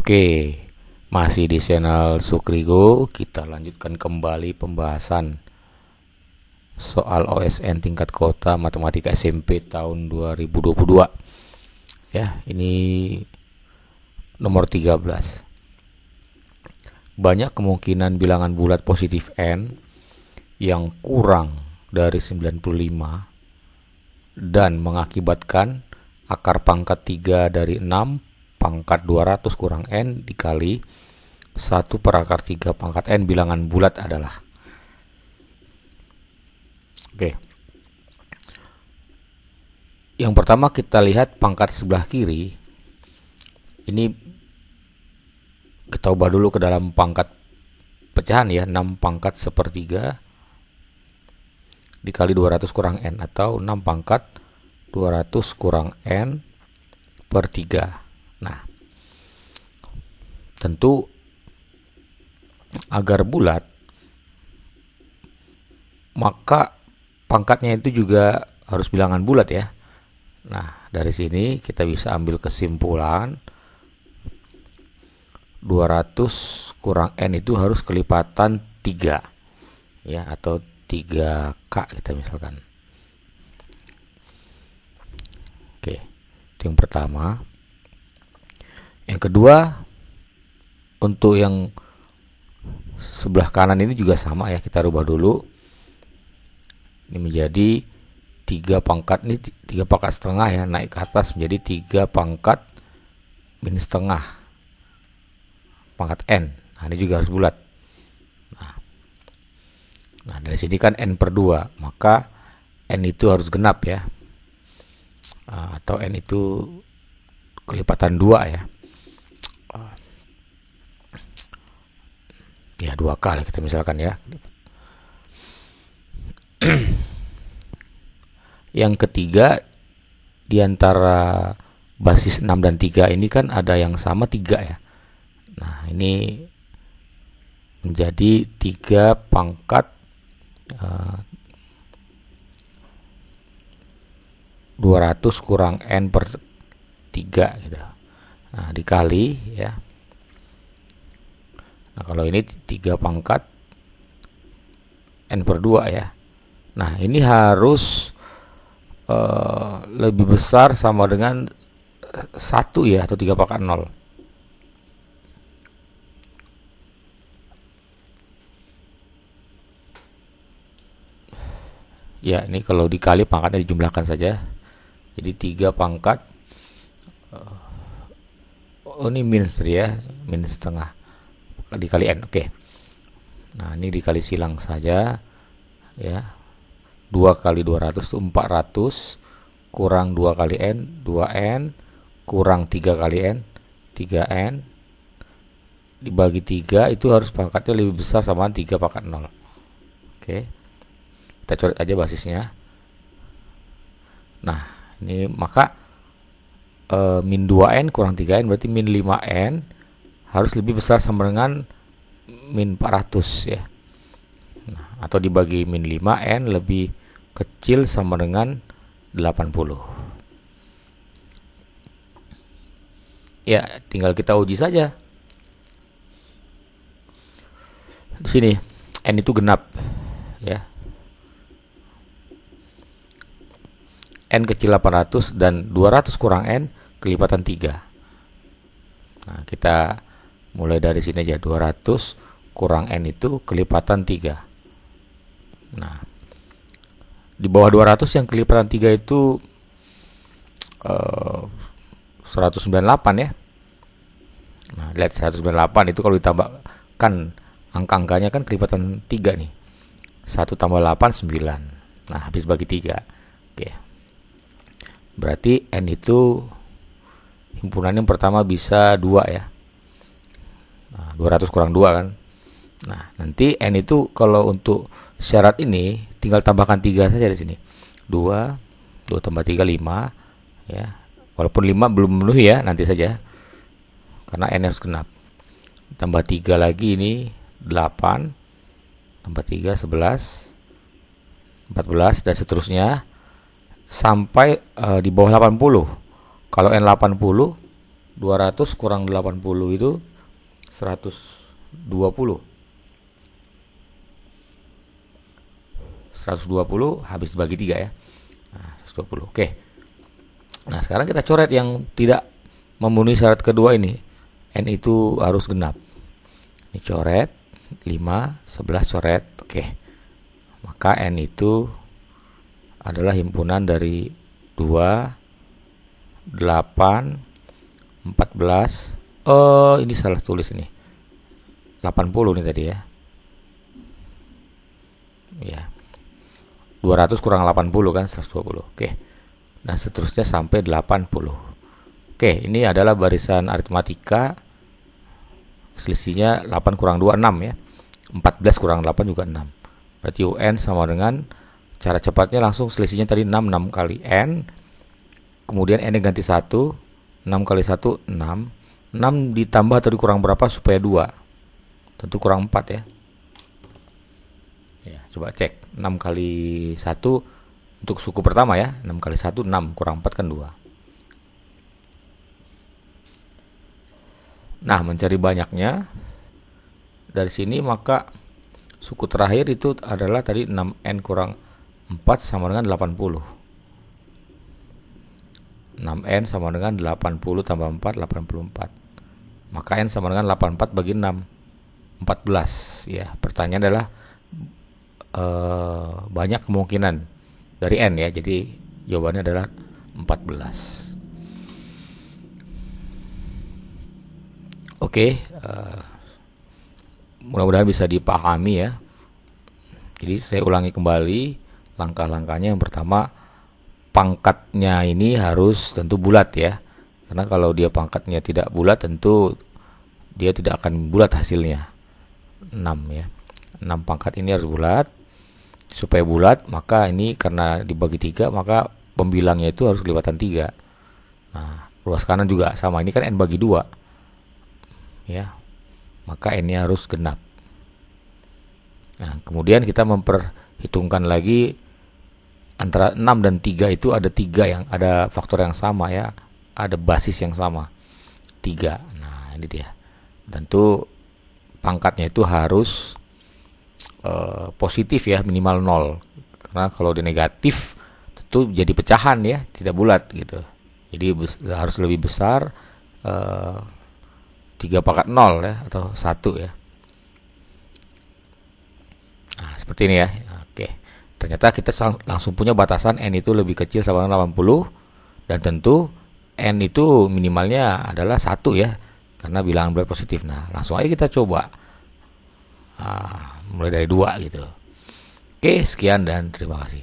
Oke, masih di channel Sukrigo. Kita lanjutkan kembali pembahasan soal OSN tingkat kota matematika SMP tahun 2022. Ya, ini nomor 13. Banyak kemungkinan bilangan bulat positif n yang kurang dari 95 dan mengakibatkan akar pangkat 3 dari 6 pangkat 200 kurang n dikali 1 per akar 3 pangkat n bilangan bulat adalah. Oke. Yang pertama kita lihat pangkat sebelah kiri. Ini kita ubah dulu ke dalam pangkat pecahan ya, 6 pangkat sepertiga dikali 200 kurang n, atau 6 pangkat 200 kurang n per 3. Nah, tentu agar bulat, maka pangkatnya itu juga harus bilangan bulat ya. Nah, dari sini kita bisa ambil kesimpulan 200 kurang n itu harus kelipatan 3 ya, atau 3K kita misalkan. Oke, itu yang pertama. Yang kedua, untuk yang sebelah kanan ini juga sama ya, kita rubah dulu. Ini menjadi 3 pangkat, ini 3 pangkat setengah ya, naik ke atas menjadi 3 pangkat min setengah pangkat n. Nah, ini juga harus bulat. Nah, dari sini kan n per 2, maka n itu harus genap ya, atau n itu kelipatan 2 ya. Ya 2K lah kita misalkan ya. Yang ketiga, di antara basis 6 dan 3 ini kan ada yang sama 3 ya. Nah, ini menjadi 3 pangkat 200 kurang n per 3 gitu. Nah, dikali ya. Nah, kalau ini 3 pangkat n per 2 ya. Nah, ini harus lebih besar sama dengan 1 ya, atau 3 pangkat 0. Ya, ini kalau dikali pangkatnya dijumlahkan saja. Jadi 3 pangkat ini min ya, min setengah dikali n. Oke. Nah, ini dikali silang saja ya. 2 kali 200 itu 400 kurang 2 kali n, 2n kurang 3 kali n, 3n dibagi 3 itu harus pangkatnya lebih besar sama 3 pangkat 0. Oke. Kita coret aja basisnya. Nah, ini maka min 2n kurang 3n berarti min 5n harus lebih besar sama dengan min 400 ya. Nah, atau dibagi min 5n lebih kecil sama dengan 80. Ya, tinggal kita uji saja. Di sini n itu genap ya. N kecil 800 dan 200 kurang n kelipatan 3. Nah, kita mulai dari sini aja. 200 kurang n itu kelipatan 3. Nah, di bawah 200 yang kelipatan 3 itu 198 ya. Nah, lihat 198 itu kalau ditambahkan angka-angkanya kan kelipatan 3 nih. 1 tambah 8 9. Nah, habis bagi 3. Oke. Berarti n itu himpunan yang pertama bisa 2 ya. Nah, 200 kurang 2 kan. Nah, nanti n itu kalau untuk syarat ini tinggal tambahkan 3 saja di sini. 2 tambah 3 5 ya. Walaupun 5 belum memenuhi ya, nanti saja. Karena n harus genap. Tambah 3 lagi ini 8. Tambah 3 11. 14 dan seterusnya sampai di bawah 80. Kalau n 80 200 kurang 80 itu 120. 120 habis dibagi 3 ya. Nah, 120. Oke. Nah, sekarang kita coret yang tidak memenuhi syarat kedua ini. N itu harus genap. Ini coret 5, 11 coret. Oke. Maka N itu adalah himpunan dari 2, 8, 14. Oh, ini salah tulis ini. 80 nih tadi ya. Ya. 200 kurang 80 kan 120. Oke. Nah, seterusnya sampai 80. Oke, ini adalah barisan aritmatika. Selisihnya 8 kurang 2 6 ya. 14 kurang 8 juga 6. Berarti UN sama dengan, cara cepatnya langsung selisihnya tadi 6 kali N. Kemudian N ganti 1. 6 kali 1 6. 6 ditambah atau dikurang berapa supaya 2? Tentu kurang 4 ya. Ya, coba cek. 6 kali 1 untuk suku pertama ya. 6 kali 1 6, kurang 4 kan 2. Nah, mencari banyaknya dari sini, maka suku terakhir itu adalah tadi 6N kurang 4 sama dengan 80. 6N sama dengan 80 tambah 4, 84. Maka N sama dengan 84 bagi 6, 14 ya. Pertanyaan adalah banyak kemungkinan dari N ya. Jadi jawabannya adalah 14. Oke, mudah-mudahan bisa dipahami ya. Jadi saya ulangi kembali langkah-langkahnya. Yang pertama, pangkatnya ini harus tentu bulat ya. Karena kalau dia pangkatnya tidak bulat, tentu dia tidak akan bulat hasilnya. 6 ya. 6 pangkat ini harus bulat. Supaya bulat, maka ini karena dibagi 3, maka pembilangnya itu harus kelipatan 3. Nah, ruas kanan juga sama. Ini kan N bagi 2. Ya. Maka N-nya harus genap. Nah, kemudian kita memperhitungkan lagi antara 6 dan 3 itu ada 3 yang ada faktor yang sama ya. Ada basis yang sama. 3. Nah, ini dia. Tentu pangkatnya itu harus positif ya, minimal 0. Karena kalau dia negatif tentu jadi pecahan ya, tidak bulat gitu. Jadi harus lebih besar 3 pangkat 0 ya, atau 1 ya. Nah, seperti ini ya. Oke. Ternyata kita langsung punya batasan N itu lebih kecil sama dengan 80, dan tentu N itu minimalnya adalah 1 ya, karena bilangan bulat positif. Nah, langsung aja kita coba. Mulai dari 2 gitu. Oke, sekian dan terima kasih.